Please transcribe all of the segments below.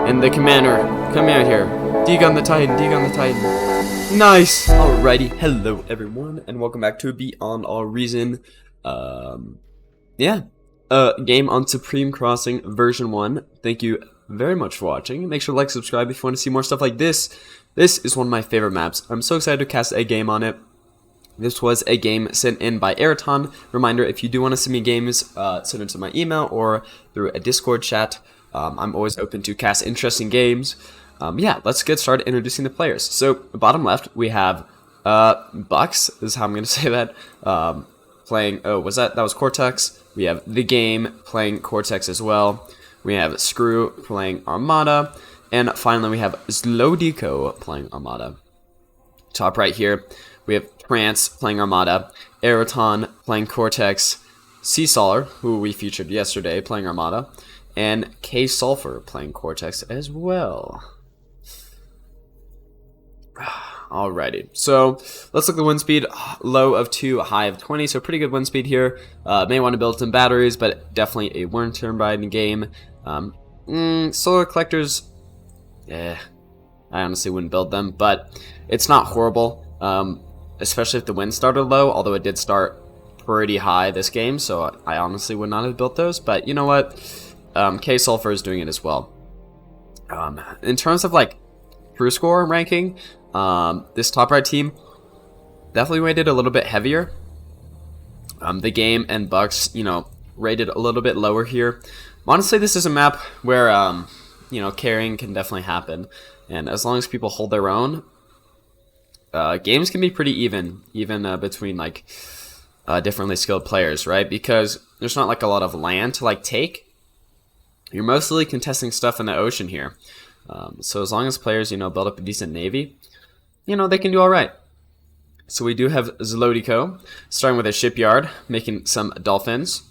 And the commander, come out here. Degun the Titan, Degun the Titan. Nice! Alrighty, hello everyone, and welcome back to Beyond All Reason. Game on Supreme Crossing version 1. Thank you very much for watching. Make sure to like, subscribe if you want to see more stuff like this. This is one of my favorite maps. I'm so excited to cast a game on it. This was a game sent in by Araton. Reminder, if you do want to send me games, send it to my email or through a Discord chat. I'm always open to cast interesting games. Let's get started introducing the players. So, bottom left, we have Bucks, is how I'm going to say that, playing, that was Cortex. We have The Game playing Cortex as well. We have Screw playing Armada. And finally, we have Zlodico playing Armada. Top right here, we have Trance playing Armada. Araton playing Cortex. Seasaller, who we featured yesterday, playing Armada. And K-Sulfur playing Cortex as well. Alrighty, so let's look at the wind speed. Low of 2, high of 20, so pretty good wind speed here. May want to build some batteries, but definitely a wind turbine game. Solar collectors, I honestly wouldn't build them, but it's not horrible, especially if the wind started low, although it did start pretty high this game, so I honestly would not have built those, but you know what? K-Sulfur is doing it as well. In terms of like crew score ranking, this top right team definitely rated a little bit heavier. The Game and Bucks, rated a little bit lower here. Honestly, this is a map where carrying can definitely happen, and as long as people hold their own, games can be pretty even between like differently skilled players, right? Because there's not like a lot of land to like take. You're mostly contesting stuff in the ocean here. So as long as players, build up a decent navy, they can do all right. So we do have Zlodico, starting with a shipyard, making some dolphins.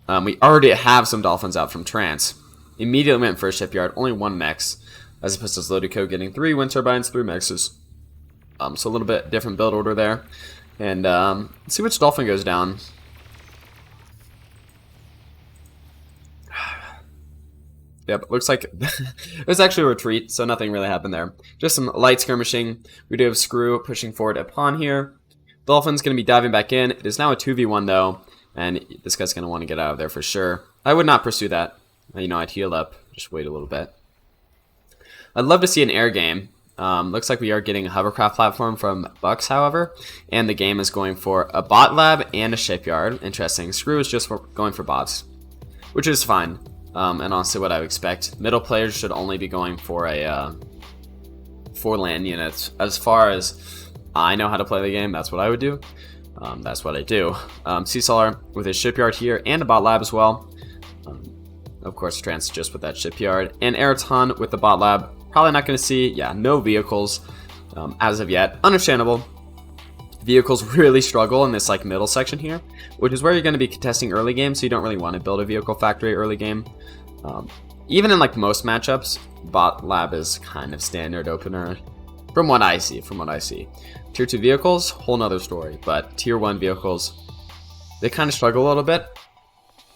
We already have some dolphins out from Trance. Immediately went for a shipyard, only 1 mechs, as opposed to Zlodico getting 3 wind turbines, 3 mexes. So a little bit different build order there. And let's see which dolphin goes down. Yep, looks like it was actually a retreat, so nothing really happened there. Just some light skirmishing. We do have Screw pushing forward a pawn here. Dolphin's going to be diving back in. It is now a 2v1 though, and this guy's going to want to get out of there for sure. I would not pursue that. I'd heal up. Just wait a little bit. I'd love to see an air game. Looks like we are getting a hovercraft platform from Bucks, however, and the Game is going for a bot lab and a shipyard. Interesting. Screw is just going for bots, which is fine. And honestly, what I would expect. Middle players should only be going for a 4 land units. As far as I know how to play the game, that's what I would do. That's what I do. Seasaller with his shipyard here and a bot lab as well. Of course, Trance just with that shipyard. And Araton with the bot lab. Probably not going to see, no vehicles as of yet. Understandable. Vehicles really struggle in this like middle section here, which is where you're going to be contesting early game, so you don't really want to build a vehicle factory early game. Even in like most matchups, bot lab is kind of standard opener from what I see. Tier 2 vehicles, whole nother story, but tier 1 vehicles, they kind of struggle a little bit,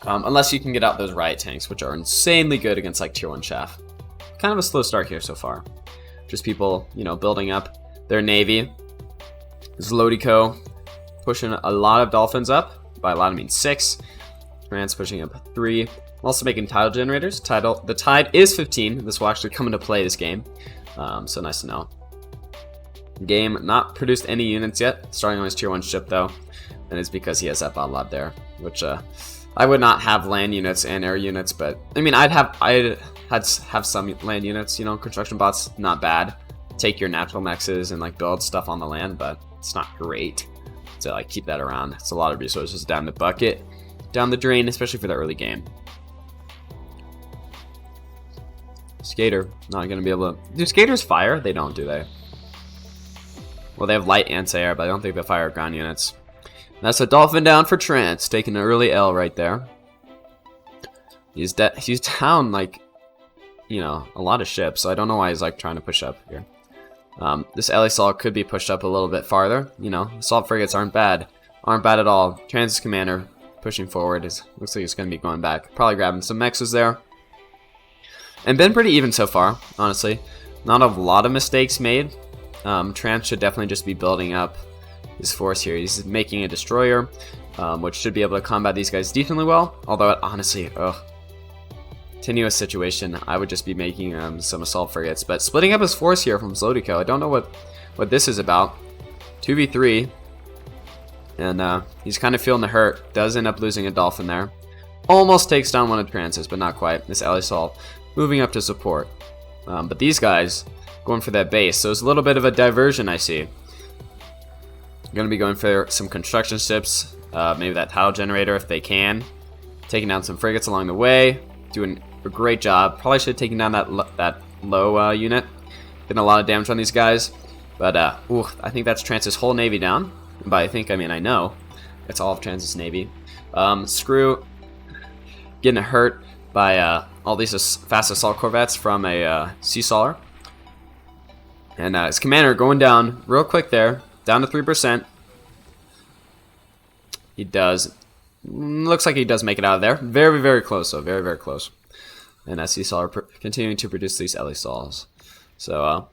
unless you can get out those riot tanks, which are insanely good against like tier 1 chaff. Kind of a slow start here so far. Just people, building up their navy. Zlodico pushing a lot of dolphins up. By a lot I mean 6. Trance pushing up 3. Also making tile generators. The tide is 15. This will actually come into play this game. So nice to know. Game not produced any units yet. Starting on his tier 1 ship though. And it's because he has that bot lab there. Which I would not have land units and air units, but I'd have some land units, construction bots, not bad. Take your natural mexes and like build stuff on the land, but it's not great to like keep that around. It's a lot of resources down the bucket, down the drain, especially for the early game. Skater, not gonna be able to. Do skaters fire? They don't, do they? Well, they have light anti-air, but I don't think they fire ground units. That's a dolphin down for Trance, taking an early L right there. He's down like, a lot of ships, so I don't know why he's like trying to push up here. This LA could be pushed up a little bit farther. Assault frigates aren't bad at all. Transit commander pushing forward looks like he's going to be going back, probably grabbing some mexes there. And been pretty even so far, honestly. Not a lot of mistakes made. Trance should definitely just be building up his force here. He's making a destroyer, which should be able to combat these guys decently well. Although, honestly, tenuous situation. I would just be making some assault frigates. But splitting up his force here from Zlodico. I don't know what this is about. 2v3. And he's kind of feeling the hurt. Does end up losing a Dolphin there. Almost takes down one of Trance's, but not quite. This Elisol moving up to support. But these guys going for that base. So it's a little bit of a diversion, I see. Going to be going for some construction ships. Maybe that tile generator if they can. Taking down some frigates along the way. Doing a great job. Probably should have taken down that low unit. Getting a lot of damage on these guys. But I think that's Trance's whole navy down. And by I mean I know. It's all of Trance's navy. Screw getting hurt by all these fast assault corvettes from a Sea Sawyer. And his commander going down real quick there. Down to 3%. He does. Looks like he does make it out of there. Very, very close, though. Very, very close. And Sea Sawyer continuing to produce these Elisols. So,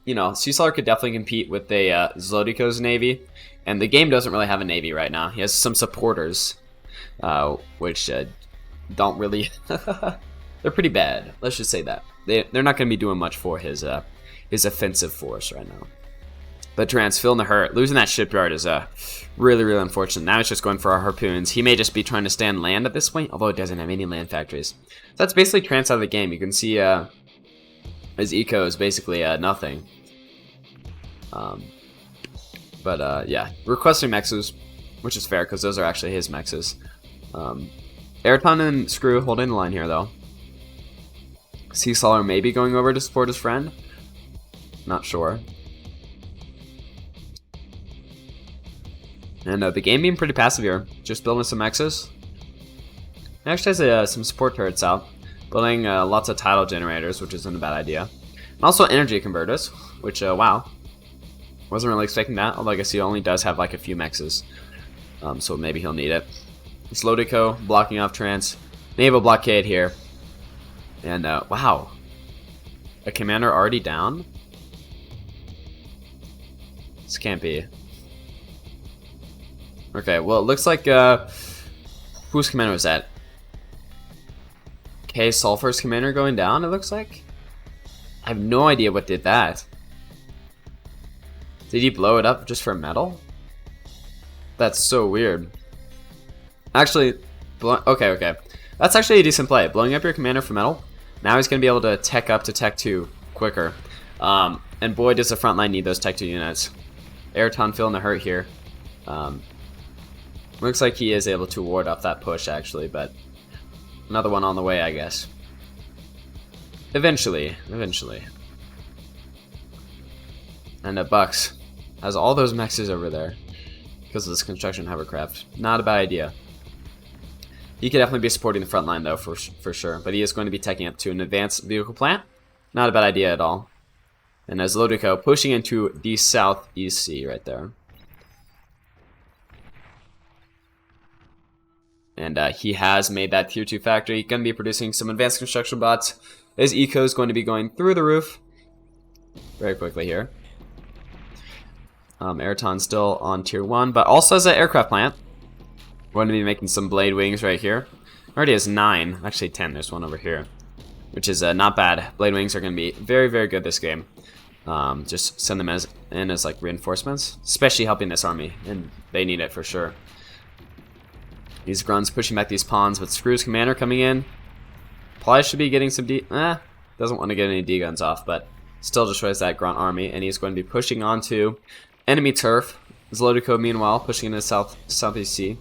you know, Sea Sawyer could definitely compete with a Zlodico's navy. And the game doesn't really have a navy right now. He has some supporters, which don't really... they're pretty bad. Let's just say that. They're not going to be doing much for his offensive force right now. But Trance feeling the hurt. Losing that shipyard is really, really unfortunate. Now it's just going for our harpoons. He may just be trying to stand land at this point, although it doesn't have any land factories. So that's basically Trance out of the game. You can see his eco is basically nothing. Yeah, requesting mexes, which is fair because those are actually his mexes. Airton and Screw holding the line here, though. Sea Sawyer may be going over to support his friend. Not sure. And the game being pretty passive here. Just building some mexes. It actually has some support turrets out. Building lots of tidal generators, which isn't a bad idea. And also energy converters, which, wow. Wasn't really expecting that, although I guess he only does have like a few mexes. So maybe he'll need it. Zlodico blocking off Trance. Naval blockade here. And, wow. A commander already down? This can't be. Okay, well, it looks like, whose commander was that? Okay, Sulfur's commander going down, it looks like? I have no idea what did that. Did he blow it up just for metal? That's so weird. Actually, okay. That's actually a decent play. Blowing up your commander for metal. Now he's going to be able to tech up to tech 2 quicker. And boy, does the front line need those tech 2 units. Airton feeling the hurt here. Looks like he is able to ward off that push, actually, but another one on the way, I guess. Eventually. And Bucks has all those mexes over there because of this construction hovercraft. Not a bad idea. He could definitely be supporting the front line, though, for sure. But he is going to be taking up to an advanced vehicle plant. Not a bad idea at all. And as Zlodico pushing into the southeast sea right there. And he has made that tier 2 factory. Going to be producing some advanced construction bots. His eco is going to be going through the roof very quickly here. Airton still on tier 1, but also has an aircraft plant. We're going to be making some blade wings right here. Already has 9, actually 10. There's one over here, which is not bad. Blade wings are going to be very, very good this game. Just send them as like reinforcements, especially helping this army, and they need it for sure. These grunts pushing back these pawns, but Screw's commander coming in. Probably should be getting some doesn't want to get any D guns off, but still destroys that grunt army, and he's going to be pushing onto enemy turf. Zlodico, meanwhile, pushing into the southeast sea.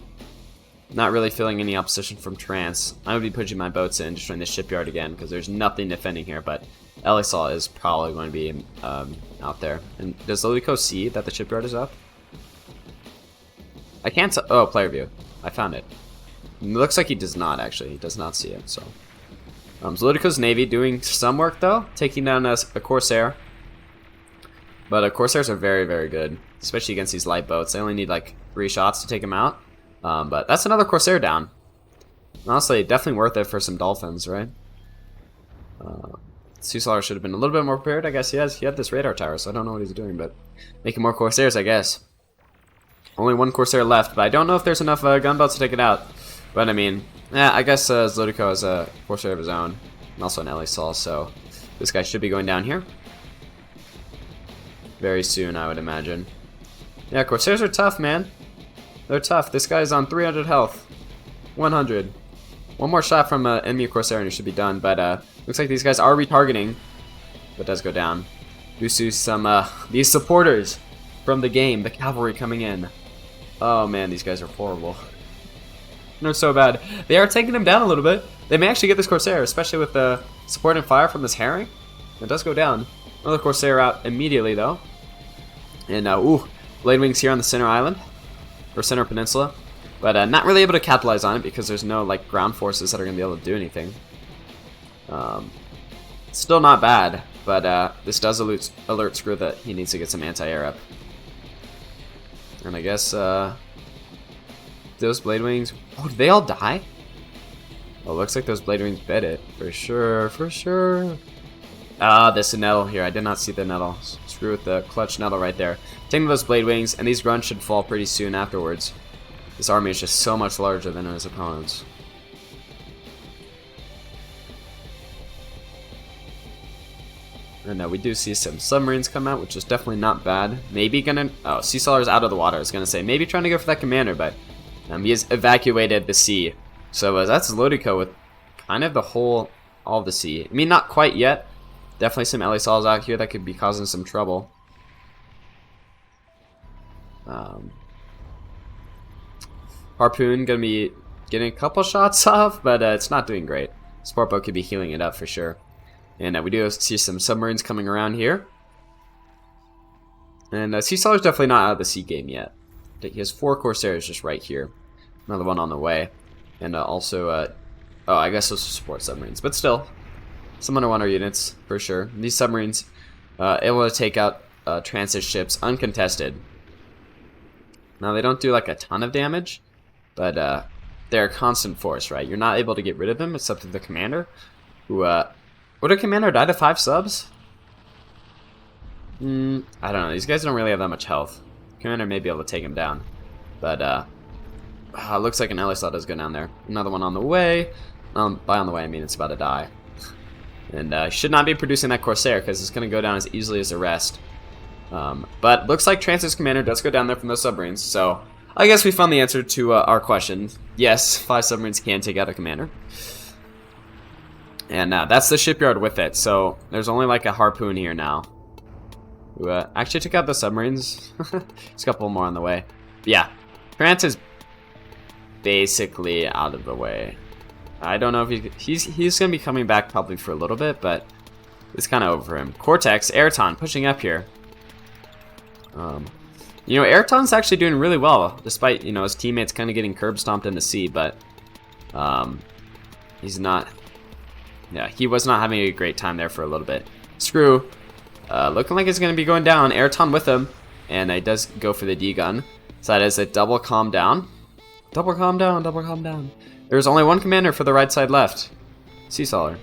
Not really feeling any opposition from Trance. I would be pushing my boats in, destroying the shipyard again, because there's nothing defending here, but Elisol is probably going to be out there. And does Zlodico see that the shipyard is up? I can't oh, player view. I found it. It looks like he does not, actually. He does not see it, so. Zlodico's navy doing some work, though. Taking down a Corsair. But Corsairs are very, very good. Especially against these light boats. They only need, like, 3 shots to take them out. But that's another Corsair down. Honestly, definitely worth it for some Dolphins, right? Sea Slayer should have been a little bit more prepared. I guess he had this radar tower, so I don't know what he's doing, but making more Corsairs, I guess. Only one Corsair left, but I don't know if there's enough gunboats to take it out. But I mean, yeah, I guess Zlodico has a Corsair of his own, and also an Elisol, so this guy should be going down here very soon, I would imagine. Yeah, Corsairs are tough, man. They're tough. This guy's on 300 health. 100. One more shot from enemy Corsair and he should be done, but looks like these guys are retargeting, but does go down. You see some these supporters from the game, the cavalry coming in. Oh man, these guys are horrible. They're so bad. They are taking them down a little bit. They may actually get this Corsair, especially with the support and fire from this herring. It does go down. Another Corsair out immediately though. And ooh, Blade Wings here on the center island, or center peninsula. But not really able to capitalize on it because there's no like ground forces that are going to be able to do anything. Still not bad, but this does alert Screw that he needs to get some anti-air up. And I guess those Blade Wings... Oh, did they all die? Oh, looks like those Blade Wings bit it. For sure, for sure. Ah, this nettle here. I did not see the nettle. Screw with the clutch nettle right there. Taking those Blade Wings, and these grunts should fall pretty soon afterwards. This army is just so much larger than his opponents. And we do see some submarines come out, which is definitely not bad. Maybe gonna... Oh, Sea Staller's out of the water. I was gonna say, maybe trying to go for that commander, but he has evacuated the sea. So that's Zlodico with kind of the whole... all of the sea. I mean, not quite yet. Definitely some Elisols out here that could be causing some trouble. Harpoon gonna be getting a couple shots off, but it's not doing great. Sport boat could be healing it up for sure. And we do see some submarines coming around here. And Sea Staller's definitely not out of the sea game yet. He has 4 Corsairs just right here. Another one on the way. And also, oh, I guess those are support submarines, but still, some underwater units for sure. These submarines able to take out transit ships uncontested. Now they don't do like a ton of damage, but they're a constant force, right? You're not able to get rid of them except for the commander, who would a commander die to 5 subs? I don't know. These guys don't really have that much health. Commander may be able to take him down, but looks like an Elisol does go down there. Another one on the way. By on the way, I mean it's about to die. And should not be producing that Corsair because it's going to go down as easily as the rest. But looks like Transit's commander does go down there from those submarines, so I guess we found the answer to our question. Yes, 5 submarines can take out a commander. And that's the shipyard with it, so there's only like a Harpoon here now. Who actually took out the submarines. There's a couple more on the way. But yeah, France is basically out of the way. I don't know if he's going to be coming back probably for a little bit, but it's kind of over for him. Cortex, Ayrton pushing up here. You know, Ayrton's actually doing really well, despite, you know, his teammates kind of getting curb stomped in the sea, but he's not... Yeah, he was not having a great time there for a little bit. Screw, looking like it's going to be going down. Ayrton with him, and he does go for the D-gun. So that is a double calm down. Double calm down, double calm down. There's only one commander for the right side left. Sea Staller.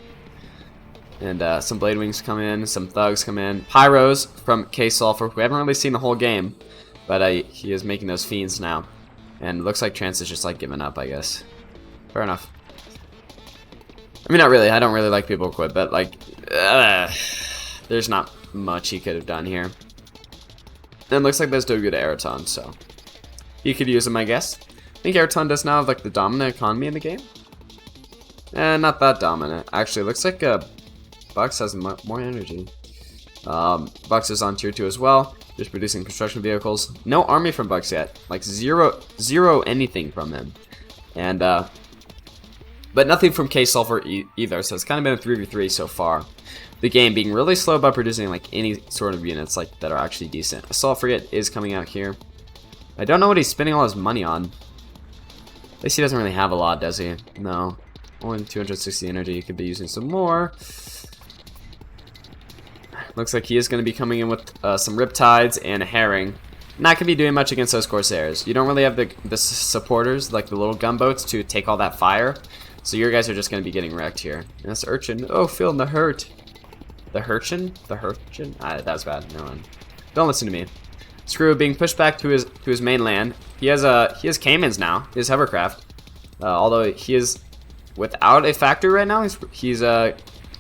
And some Blade Wings come in, some Thugs come in. Pyros from K-Sulfur, who we haven't really seen the whole game, but he is making those fiends now. And looks like Trance is just like giving up, I guess. Fair enough. I mean, not really. I don't really like people who quit, but like, there's not much he could have done here. And it looks like there's no good Ayrton, so he could use him, I guess. I think Ayrton does now have like the dominant economy in the game. Not that dominant. Actually, it looks like Bucks has more energy. Bucks is on tier 2 as well, just producing construction vehicles. No army from Bucks yet, like zero anything from him, and but nothing from K-Sulfur either. So it's kind of been a 3v3 so far. The game being really slow about producing like any sort of units like that are actually decent. Assault Frigate is coming out here. I don't know what he's spending all his money on. At least he doesn't really have a lot, does he? No. Only 260 energy. He could be using some more. Looks like he is going to be coming in with some Riptides and a Herring. Not going to be doing much against those Corsairs. You don't really have the supporters, like the little gunboats, to take all that fire. So your guys are just going to be getting wrecked here. And this urchin. Oh, feeling the hurt. The hurchin? The hurchin? That was bad. No one. Don't listen to me. Screw being pushed back to his mainland. He has Caymans now. He has hovercraft. Although he is without a factory right now. He's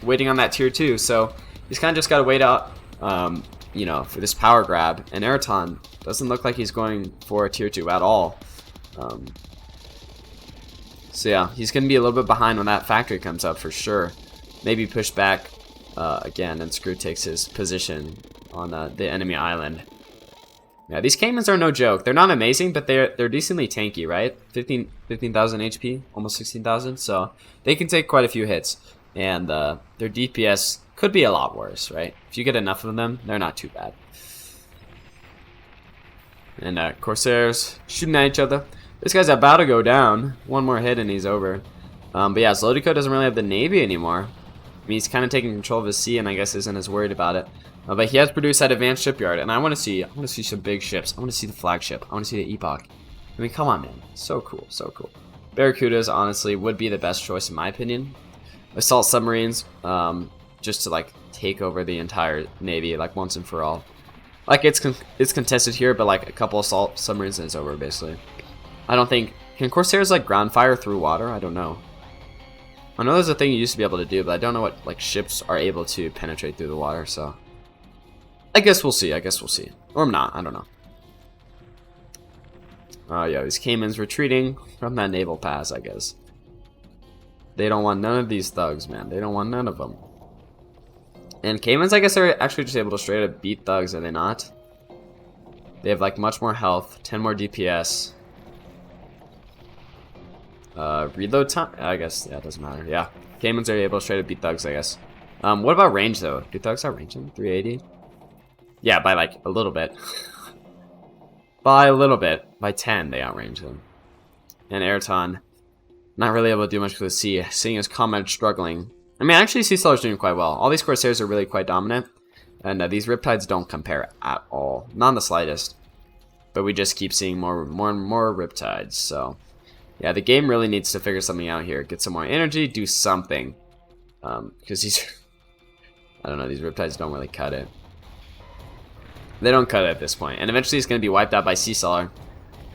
waiting on that tier 2. So he's kind of just got to wait out, you know, for this power grab. And Eraton doesn't look like he's going for a tier 2 at all. So yeah, he's going to be a little bit behind when that factory comes up for sure. Maybe push back again, and Screw takes his position on the enemy island. Yeah, these Caymans are no joke. They're not amazing, but they're decently tanky, right? 15,000 HP, almost 16,000, so they can take quite a few hits. And their DPS could be a lot worse, right? If you get enough of them, they're not too bad. And Corsairs shooting at each other. This guy's about to go down. One more hit and he's over. But yeah, Zlodico doesn't really have the Navy anymore. I mean, he's kind of taking control of his sea, and I guess isn't as worried about it. But he has produced that advanced shipyard, and I want to see some big ships. I want to see the flagship. I want to see the Epoch. I mean, come on, man. So cool, so cool. Barracudas, honestly, would be the best choice in my opinion. Assault submarines, just to like take over the entire Navy, like once and for all. Like it's contested here, but like a couple assault submarines and it's over basically. I don't think can Corsairs like ground fire through water? I don't know. I know there's a thing you used to be able to do, but I don't know what like ships are able to penetrate through the water. So I guess we'll see. I guess we'll see, or not. I don't know. Oh yeah, these Caymans retreating from that naval pass. I guess they don't want none of these thugs, man. They don't want none of them. And Caymans, I guess, are actually just able to straight up beat thugs, are they not? They have like much more health, 10 more DPS. Reload time? I guess, yeah, it doesn't matter. Yeah, Caymans are able to straight up beat thugs, I guess. What about range, though? Do thugs have range in 380? Yeah, by like a little bit. By a little bit. By 10, they outrange them. And Eraton, not really able to do much for the sea, seeing his comrade struggling. I mean, actually, Sea Stellar's doing quite well. All these Corsairs are really quite dominant. And these Riptides don't compare at all. Not in the slightest. But we just keep seeing more and more Riptides, so... Yeah, the game really needs to figure something out here. Get some more energy, do something. Because these... I don't know, these Riptides don't really cut it. They don't cut it at this point. And eventually it's going to be wiped out by Sea Stellar.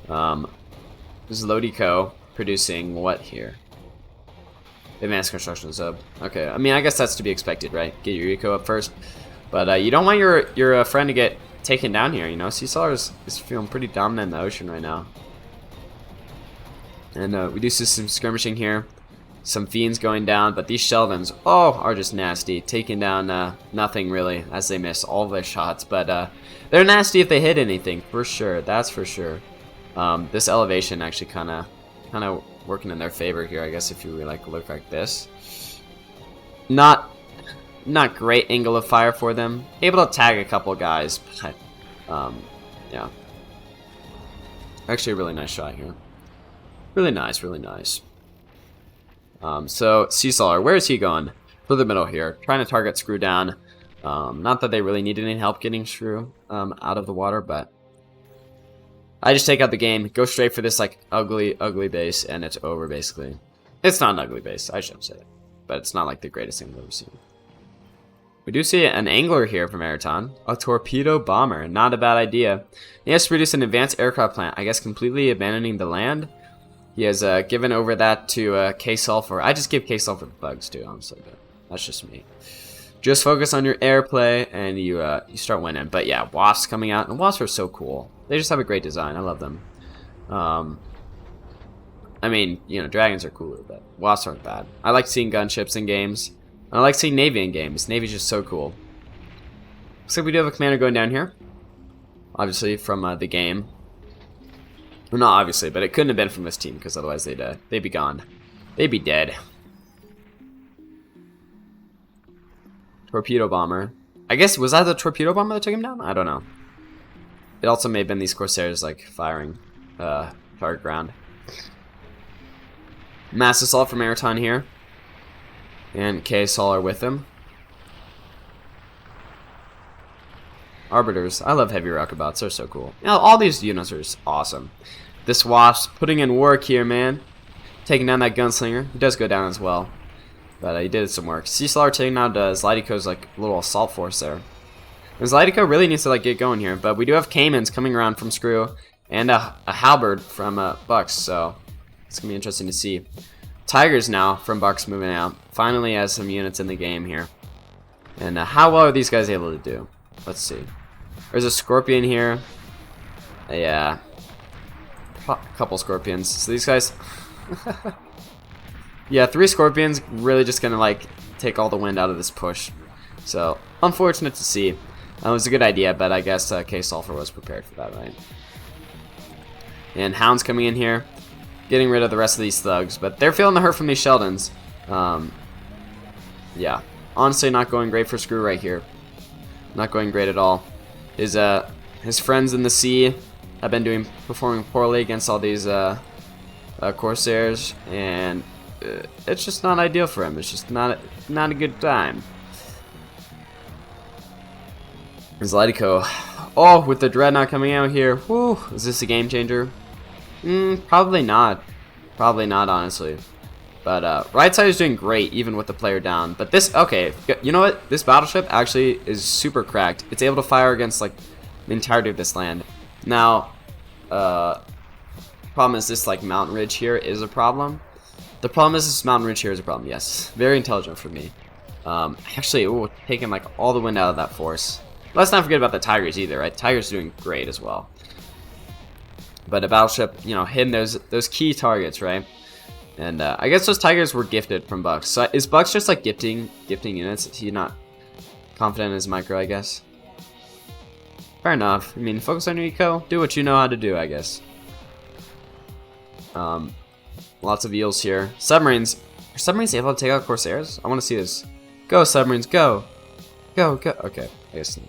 This is Lodico producing what here? Advanced construction sub. Okay, I mean, I guess that's to be expected, right? Get your eco up first. But you don't want your friend to get taken down here, you know? Sea Stellar is feeling pretty dominant in the ocean right now. And we do see some skirmishing here. Some fiends going down, but these Shelvins, oh, are just nasty. Taking down nothing really, as they miss all of their shots. But they're nasty if they hit anything, for sure. That's for sure. This elevation actually kind of working in their favor here, I guess, if you really like look like this. Not great angle of fire for them. Able to tag a couple guys, but yeah. Actually a really nice shot here. Really nice, really nice. So Sea Stellar, where is he going? For the middle here, trying to target Screw down. Not that they really needed any help getting Screw out of the water, but I just take out the game, go straight for this like ugly base, and it's over basically. It's not an ugly base, I shouldn't say it, but it's not like the greatest thing I've ever seen. We do see an angler here from Eraton, a torpedo bomber, not a bad idea. He has to produce an advanced aircraft plant, I guess completely abandoning the land. He has given over that to K-Sulfur. I just give K-Sulfur bugs too, honestly, but that's just me. Just focus on your airplay and you start winning. But yeah, Wasps coming out, and Wasps are so cool. They just have a great design. I love them. I mean, you know, dragons are cooler, but Wasps aren't bad. I like seeing gunships in games. I like seeing Navy in games. Navy's just so cool. Looks like we do have a commander going down here. Obviously from the game. Well, not obviously, but it couldn't have been from this team, because otherwise they'd be gone. They'd be dead. Torpedo bomber. I guess, was that the torpedo bomber that took him down? I don't know. It also may have been these Corsairs, like, firing target ground. Mass assault from Eraton here. And K-Sol are with him. Arbiters. I love heavy rocketbots. They're so cool. You know, all these units are just awesome. This Wasp putting in work here, man. taking down that gunslinger. He does go down as well, but he did some work. Sea Slayer taking out Zlatico's like little assault force there. And Zlatico really needs to like get going here, but we do have Caymans coming around from Screw and a halberd from Bucks, so it's gonna be interesting to see. Tigers now from Bucks moving out. Finally has some units in the game here. And how well are these guys able to do? Let's see. There's a Scorpion here. Yeah. A couple Scorpions. So these guys... yeah, 3 Scorpions really just gonna like take all the wind out of this push. So, unfortunate to see. It was a good idea, but I guess K-Sulfur was prepared for that, right? And Hound's coming in here, getting rid of the rest of these thugs, but they're feeling the hurt from these Sheldons. Yeah, honestly not going great for Screw right here. Not going great at all. His friends in the sea have been performing poorly against all these Corsairs, and it's just not ideal for him. It's just not a good time. Zlatico, oh, with the Dreadnought coming out here, whew, is this a game changer? Probably not. Probably not, honestly. But right side is doing great, even with the player down. But this, okay, you know what? This battleship actually is super cracked. It's able to fire against like the entirety of this land. Now, problem is this like mountain ridge here is a problem. The problem is this mountain ridge here is a problem. Yes, very intelligent for me. Actually, ooh, taking like all the wind out of that force. Let's not forget about the Tigers either, right? Tigers doing great as well. But a battleship, you know, hitting those key targets, right? And I guess those Tigers were gifted from Bucks. So is Bucks just like gifting units? Is he not confident in his micro, I guess? Fair enough. I mean, focus on your eco. Do what you know how to do, I guess. Lots of eels here. Submarines. Are submarines able to take out Corsairs? I want to see this. Go, submarines, go. Go, go. Okay, I guess.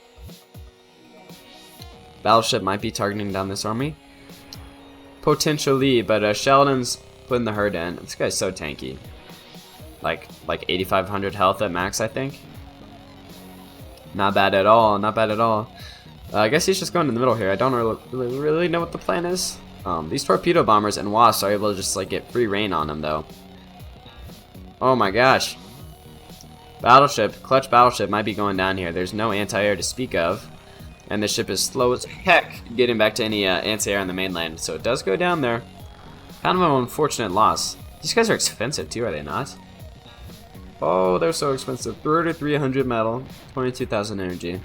Battleship might be targeting down this army. Potentially, but Sheldon's putting the herd in. This guy's so tanky. Like 8,500 health at max, I think. Not bad at all. Not bad at all. I guess he's just going in the middle here. I don't really know what the plan is. These torpedo bombers and wasps are able to just like get free reign on them though. Oh my gosh. Battleship, clutch battleship might be going down here. There's no anti-air to speak of. And the ship is slow as heck getting back to any anti-air on the mainland. So it does go down there. Kind of an unfortunate loss. These guys are expensive too, are they not? Oh, they're so expensive. 3,300 metal, 22,000 energy.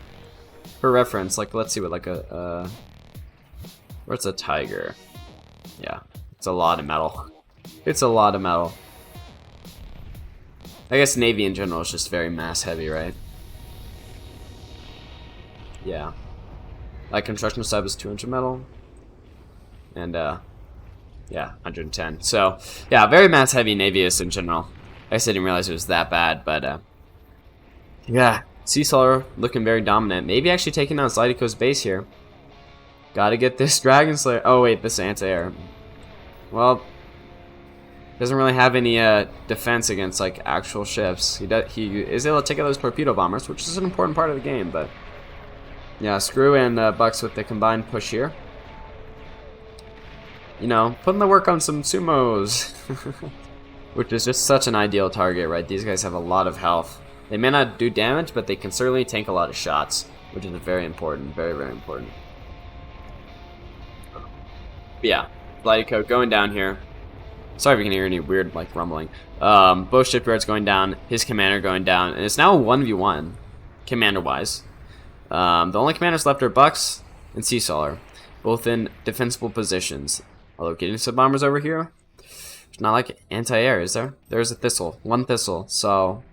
For reference, like let's see what like a where's a Tiger? Yeah, it's a lot of metal. It's a lot of metal. I guess Navy in general is just very mass heavy, right? Yeah. Like construction sub is 200 metal. And yeah, 110. So yeah, very mass heavy Navyists in general. I guess I didn't realize it was that bad, but yeah. Sea Slayer looking very dominant. Maybe actually taking out Zlatico's base here. Gotta get this Dragon Slayer. Oh wait, this anti-air. Well, doesn't really have any defense against like actual ships. He is able to take out those torpedo bombers, which is an important part of the game. But yeah, Screw and Bucks with the combined push here. You know, putting the work on some sumos, which is just such an ideal target, right? These guys have a lot of health. They may not do damage, but they can certainly tank a lot of shots, which is very important, very, very important. But yeah, Zlatico going down here. Sorry if you can hear any weird like rumbling. Both shipyards going down, his commander going down, and it's now a 1v1, commander-wise. The only commanders left are Bucks and Sea Slayer, both in defensible positions. Although getting some bombers over here, it's not like anti-air, is there? There's a Thistle, one Thistle, so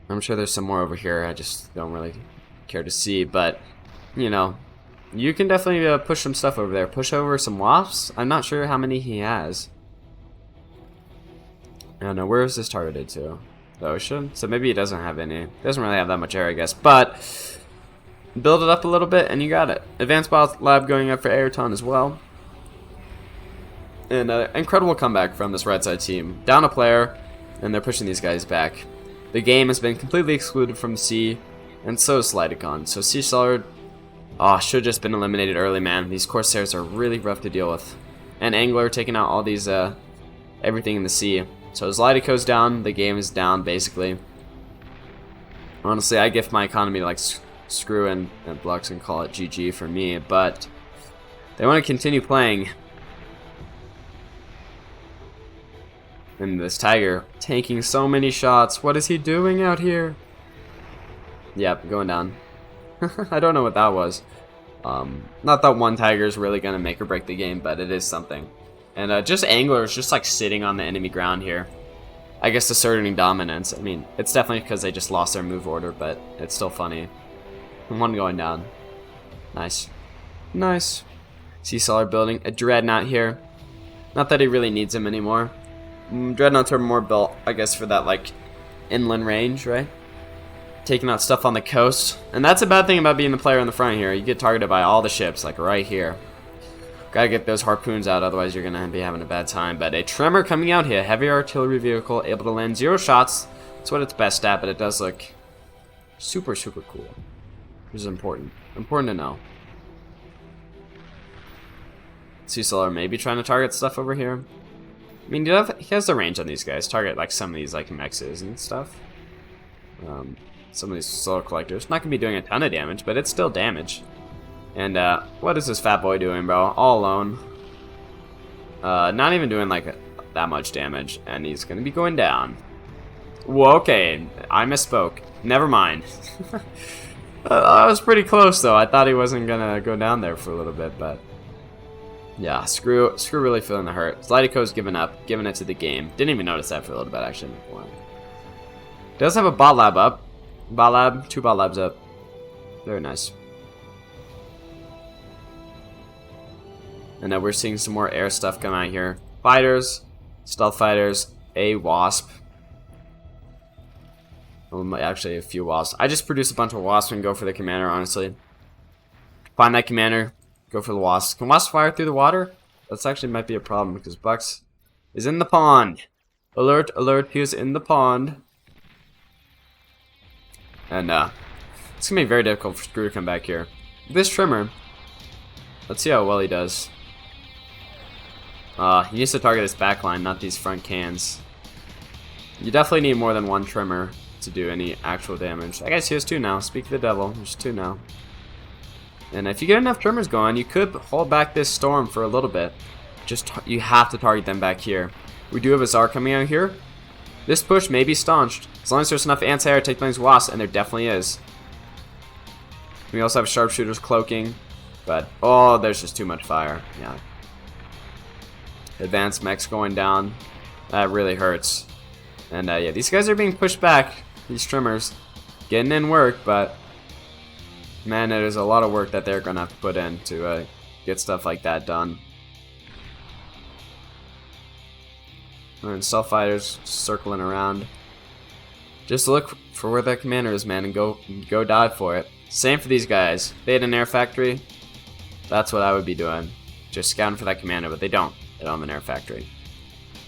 I'm sure there's some more over here. I just don't really care to see, but you know, you can definitely push some stuff over there. Push over some wasps. I'm not sure how many he has. I don't know, where is this targeted to? The ocean? So maybe he doesn't have any. He doesn't really have that much air, I guess. But build it up a little bit and you got it. Advanced Bot Lab going up for Ayrton as well. And incredible comeback from this right side team. Down a player, and they're pushing these guys back. The game has been completely excluded from the sea, and so is Slidicon. So Sea Slayer, should have just been eliminated early, man. These Corsairs are really rough to deal with. And Angler taking out all these everything in the sea. So as Lightico's down, the game is down basically. Honestly, I gift my economy to like Screw and Blux and call it GG for me, but they want to continue playing. And this Tiger taking so many shots. What is he doing out here? Yep, going down. I don't know what that was. Not that one Tiger is really going to make or break the game, but it is something. And just anglers just like sitting on the enemy ground here. I guess asserting dominance. I mean, it's definitely because they just lost their move order, but it's still funny. One going down. Nice. Nice. Sea Sailor building a Dreadnought here. Not that he really needs him anymore. Dreadnoughts are more built, I guess, for that like inland range, right? Taking out stuff on the coast. And that's a bad thing about being the player in the front here. You get targeted by all the ships, like right here. Gotta get those harpoons out, otherwise you're gonna be having a bad time. But a Tremor coming out here. Heavy artillery vehicle, able to land 0 shots. That's what it's best at, but it does look super, super cool. Which is important. Important to know. Sea Sailor maybe trying to target stuff over here. I mean, he has the range on these guys. Target like some of these like mexes and stuff. Some of these solar collectors. Not gonna be doing a ton of damage, but it's still damage. And what is this fat boy doing, bro? All alone. Not even doing like that much damage, and he's gonna be going down. Whoa, okay, I misspoke. Never mind. I was pretty close though. I thought he wasn't gonna go down there for a little bit, but yeah, Screw really feeling the hurt. Lightico's giving up, giving it to the game. Didn't even notice that for a little bit actually. Does have a bot lab up. Bot lab, 2 bot labs up. Very nice. And now we're seeing some more air stuff come out here. Fighters, stealth fighters, a wasp. Well, actually a few wasps. I just produce a bunch of wasps and go for the commander, honestly. Find that commander, go for the wasps. Can wasps fire through the water? That's actually might be a problem because Bucks is in the pond. Alert, alert, he is in the pond. And it's gonna be very difficult for Screw to come back here. This Trimmer, let's see how well he does. He needs to target his backline, not these front cans. You definitely need more than 1 Trimmer to do any actual damage. I guess he has 2 now. Speak of the devil, there's 2 now. And if you get enough Trimmers going, you could hold back this storm for a little bit. Just you have to target them back here. We do have a Tsar coming out here. This push may be staunched as long as there's enough anti-air to take down these wasps, and there definitely is. We also have sharpshooters cloaking, but oh, there's just too much fire. Yeah. Advanced mechs going down. That really hurts. And yeah, these guys are being pushed back. These Trimmers getting in work, but man, it is a lot of work that they're gonna have to put in to get stuff like that done. And stealth fighters circling around. Just look for where that commander is, man, and go dive for it. Same for these guys. If they had an air factory, that's what I would be doing. Just scouting for that commander, but they don't. They don't have an air factory.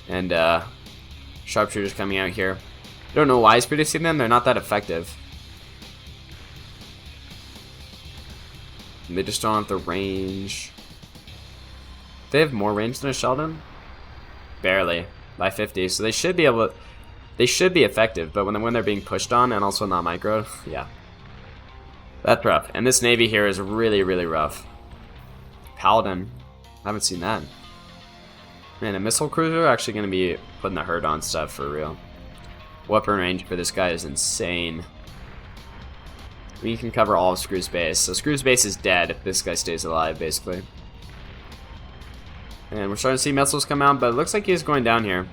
And sharpshooters coming out here. I don't know why he's producing them. They're not that effective. And they just don't have the range. They have more range than a Sheldon? Barely. By 50. So they should be able to... They should be effective, but when they're being pushed on and also not micro, yeah. That's rough. And this Navy here is really, really rough. Paladin. I haven't seen that. Man, a missile cruiser actually going to be putting the hurt on stuff for real. Weapon range for this guy is insane. We can cover all of Screw's base. So Screw's base is dead if this guy stays alive, basically. And we're starting to see missiles come out, but it looks like he's going down here.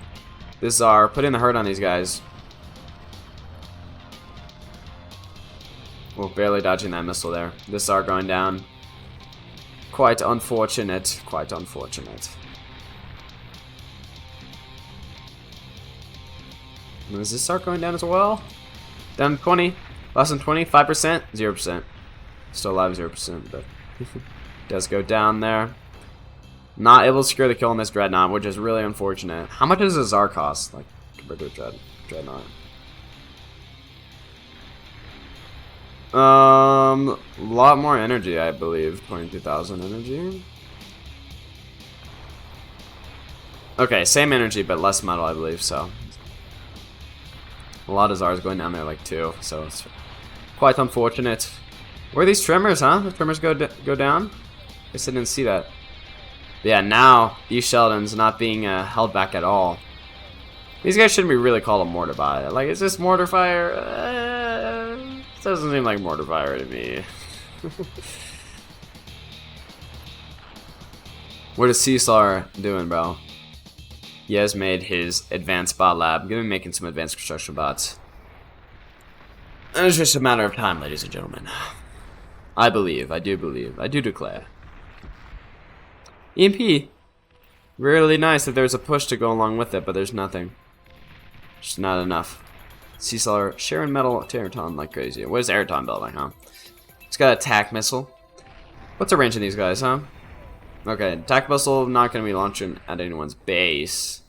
This Tsar putting the hurt on these guys. Well, barely dodging that missile there. This Tsar going down. Quite unfortunate. Quite unfortunate. And is this Tsar going down as well? Down to 20. Less than 20. 5%. 0%. Still alive 0%, but does go down there. Not able to secure the kill on this Dreadnought, which is really unfortunate. How much does a Tsar cost, like, compared to a Dreadnought? A lot more energy, I believe. 22,000 energy. Okay, same energy, but less metal, I believe, so. A lot of Zars going down there, like, too, so it's quite unfortunate. Where are these trimmers, huh? The trimmers go down? I guess I didn't see that. Yeah, now these Sheldons not being held back at all. These guys shouldn't be really called a mortar bot. Like, is this mortar fire? It doesn't seem like mortar fire to me. What is Cesar doing, bro? He has made his advanced bot lab. I'm gonna be making some advanced construction bots. And it's just a matter of time, ladies and gentlemen. I believe, I do declare. EMP. Really nice that there's a push to go along with it, but there's nothing. Just not enough. Cesar sharing metal to Ayrton like crazy. What is Ayrton building, huh? It's got an attack missile. What's the range of these guys, huh? Okay, attack missile not going to be launching at anyone's base.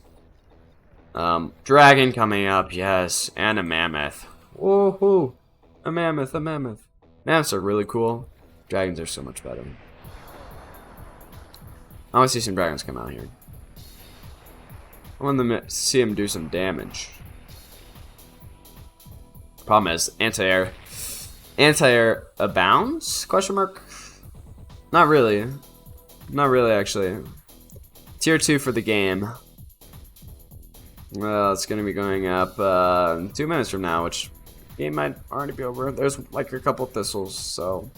Dragon coming up, yes, and a mammoth. Woohoo! A mammoth, a mammoth. Mammoths are really cool. Dragons are so much better. I want to see some dragons come out here. I want them to see them do some damage. Problem is, anti-air. Anti-air abounds? Question mark? Not really. Not really, actually. Tier 2 for the game. Well, it's going to be going up 2 minutes from now, which game might already be over. There's like a couple thistles, so...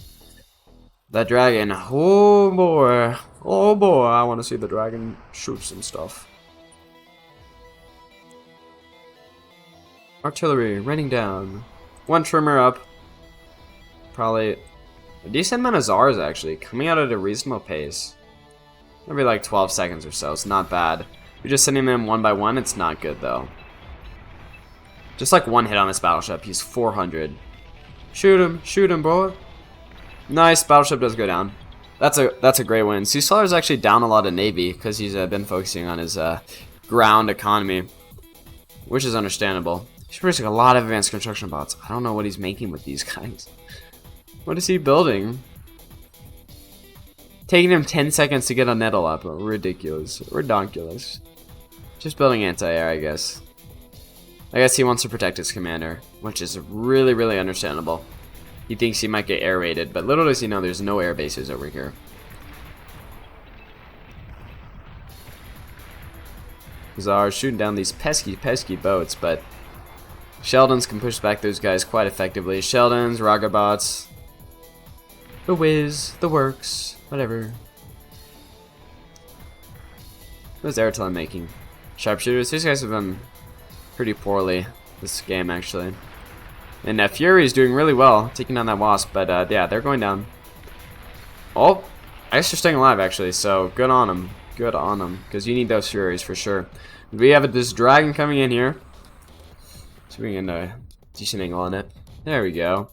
That dragon, oh boy, I want to see the dragon shoot some stuff. Artillery, raining down. One trimmer up. Probably a decent amount of Zars, actually, coming out at a reasonable pace. Maybe like 12 seconds or so, it's not bad. You're just sending them one by one, it's not good though. Just like one hit on this battleship, he's 400. Shoot him, boy. Nice, battleship does go down. That's a great win. Cesar is actually down a lot of Navy because he's been focusing on his ground economy, which is understandable. He's producing a lot of advanced construction bots. I don't know what he's making with these guys. What is he building? Taking him 10 seconds to get a nettle up. Ridiculous. Redonkulous. Just building anti-air, I guess. I guess he wants to protect his commander, which is really, really understandable. He thinks he might get air raided, but little does he know there's no air bases over here. Czar shooting down these pesky boats, but Sheldons can push back those guys quite effectively. Sheldons, Ragabots, the Wiz, the Works, whatever. What is Airtel making? Sharpshooters. These guys have done pretty poorly this game, actually. And Fury is doing really well, taking down that Wasp, but yeah, they're going down. Oh, I guess they're staying alive, actually, so good on them. Good on them, because you need those Furies for sure. We have this dragon coming in here. So we can get a decent angle on it. There we go.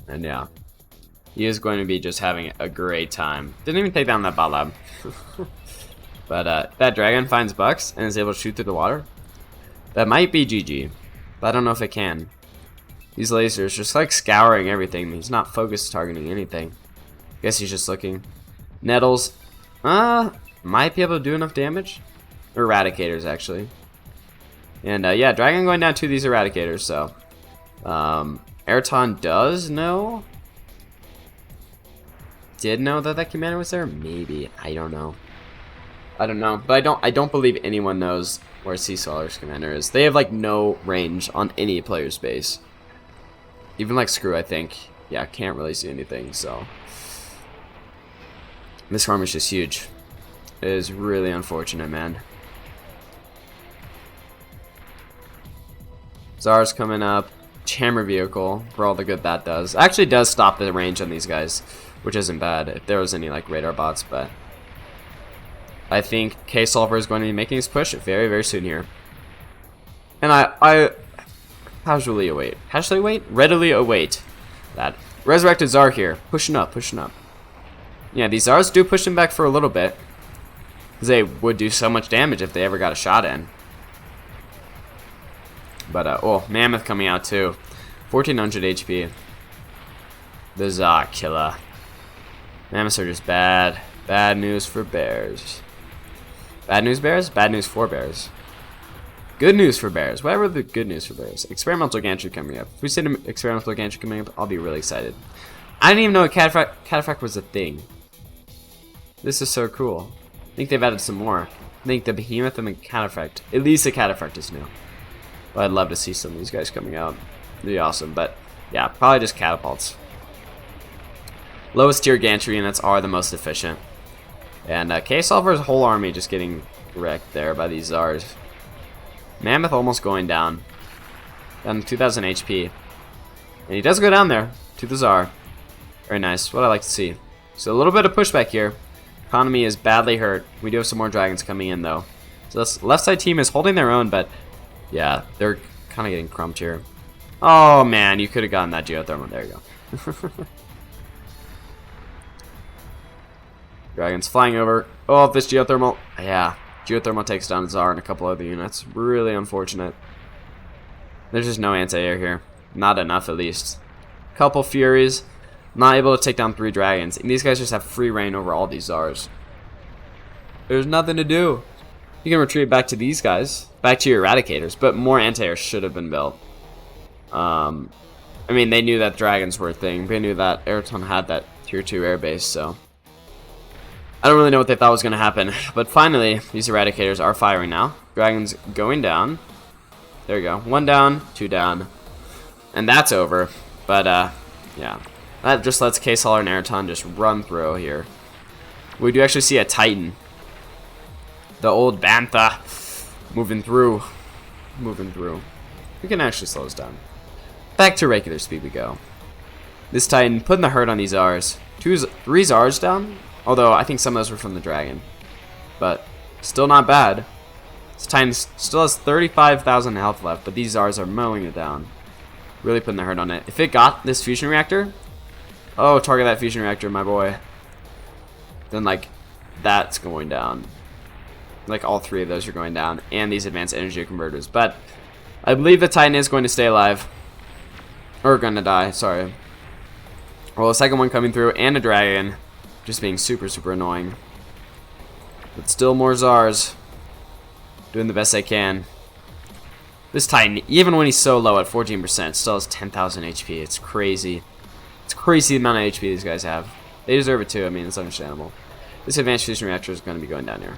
And yeah, he is going to be just having a great time. Didn't even take down that bot lab. But that dragon finds bucks and is able to shoot through the water. That might be GG. But I don't know if it can. These lasers just like scouring everything. He's not focused targeting anything. Guess he's just looking. Nettles. Might be able to do enough damage. Eradicators, actually. And yeah, dragon going down to these eradicators, so. Ayrton does know. Did know that that commander was there? Maybe. I don't know. I don't know. But I don't believe anyone knows where Cesar's commander is. They have like no range on any player's base. Even like Screw, I think. Yeah, can't really see anything, so. This farm is just huge. It is really unfortunate, man. Czar's coming up. Hammer vehicle for all the good that does. Actually does stop the range on these guys, which isn't bad if there was any like radar bots, but I think K-Solver is going to be making his push very, very soon here. And I casually await. Casually await? Readily await that. Resurrected Czar here. Pushing up, pushing up. Yeah, these Czars do push him back for a little bit. Because they would do so much damage if they ever got a shot in. But, oh, Mammoth coming out too. 1400 HP. The Czar killer. Mammoths are just bad. Bad news for bears. Bad news bears? Bad news for bears. Good news for bears. Whatever the good news for bears. Experimental gantry coming up. If we see an experimental gantry coming up, I'll be really excited. I didn't even know cataphract was a thing. This is so cool. I think they've added some more. I think the behemoth and the cataphract. At least the cataphract is new. But I'd love to see some of these guys coming out. It'd be awesome. But yeah, probably just catapults. Lowest tier gantry units are the most efficient. And K-Solver's whole army just getting wrecked there by these Zars. Mammoth almost going down. Down to 2,000 HP. And he does go down there to the Zar. Very nice. What I like to see. So a little bit of pushback here. Economy is badly hurt. We do have some more dragons coming in though. So this left side team is holding their own, but yeah, they're kind of getting crumped here. Oh man, you could have gotten that geothermal. There you go. Dragons flying over. Oh, this geothermal. Yeah, geothermal takes down Tsar and a couple other units. Really unfortunate. There's just no anti-air here. Not enough, at least. Couple Furies. Not able to take down 3 dragons. And these guys just have free reign over all these Tsars. There's nothing to do. You can retreat back to these guys. Back to your Eradicators. But more anti-air should have been built. I mean, they knew that dragons were a thing. They knew that Eraton had that tier 2 airbase, so I don't really know what they thought was going to happen, but finally, these Eradicators are firing now. Dragons going down. There you go. 1 down, 2 down. And that's over. But, yeah. That just lets K-Solar and Eraton just run through here. We do actually see a Titan. The old Bantha. Moving through. Moving through. We can actually slow this down. Back to regular speed we go. This Titan putting the hurt on these Zars. 3 Zars down? Although, I think some of those were from the dragon. But, still not bad. This Titan still has 35,000 health left, but these Zars are mowing it down. Really putting the hurt on it. If it got this fusion reactor, oh, target that fusion reactor, my boy. Then, like, that's going down. Like, all 3 of those are going down. And these advanced energy converters. But, I believe the Titan is going to stay alive. Or going to die, sorry. Well, the second one coming through, and a dragon. Just being super, super annoying. But still more Zars. Doing the best they can. This Titan, even when he's so low at 14%, still has 10,000 HP. It's crazy. It's crazy the amount of HP these guys have. They deserve it too. I mean, it's understandable. This advanced fusion reactor is going to be going down here.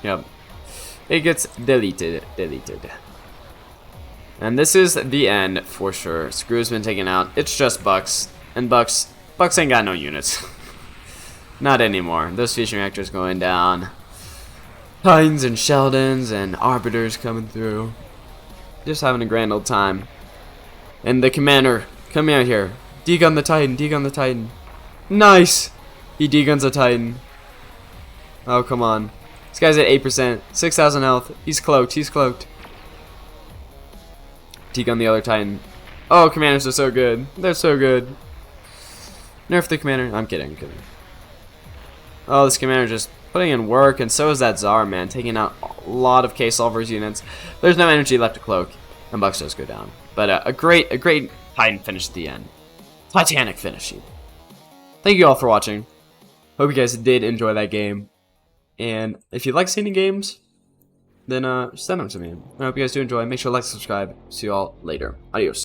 Yep. It gets deleted. And this is the end for sure. Screw's been taken out. It's just Bucks. And Bucks ain't got no units. Not anymore. Those fusion reactors going down. Titans and Sheldons and Arbiters coming through. Just having a grand old time. And the commander coming out here. Degun the Titan. Degun the Titan. Nice! He deguns a Titan. Oh, come on. This guy's at 8%. 6,000 health. He's cloaked. He's cloaked. Degun the other Titan. Oh, commanders are so good. They're so good. Nerf the commander. I'm kidding. I'm kidding. Oh, this commander just putting in work, and so is that Tsar, man. Taking out a lot of K-Solver's units. There's no energy left to cloak, and Bucks does go down. But a great Titan finish at the end. Titanic finishing. Thank you all for watching. Hope you guys did enjoy that game. And if you like seeing the games, then send them to me. I hope you guys do enjoy. Make sure to like, subscribe. See you all later. Adios.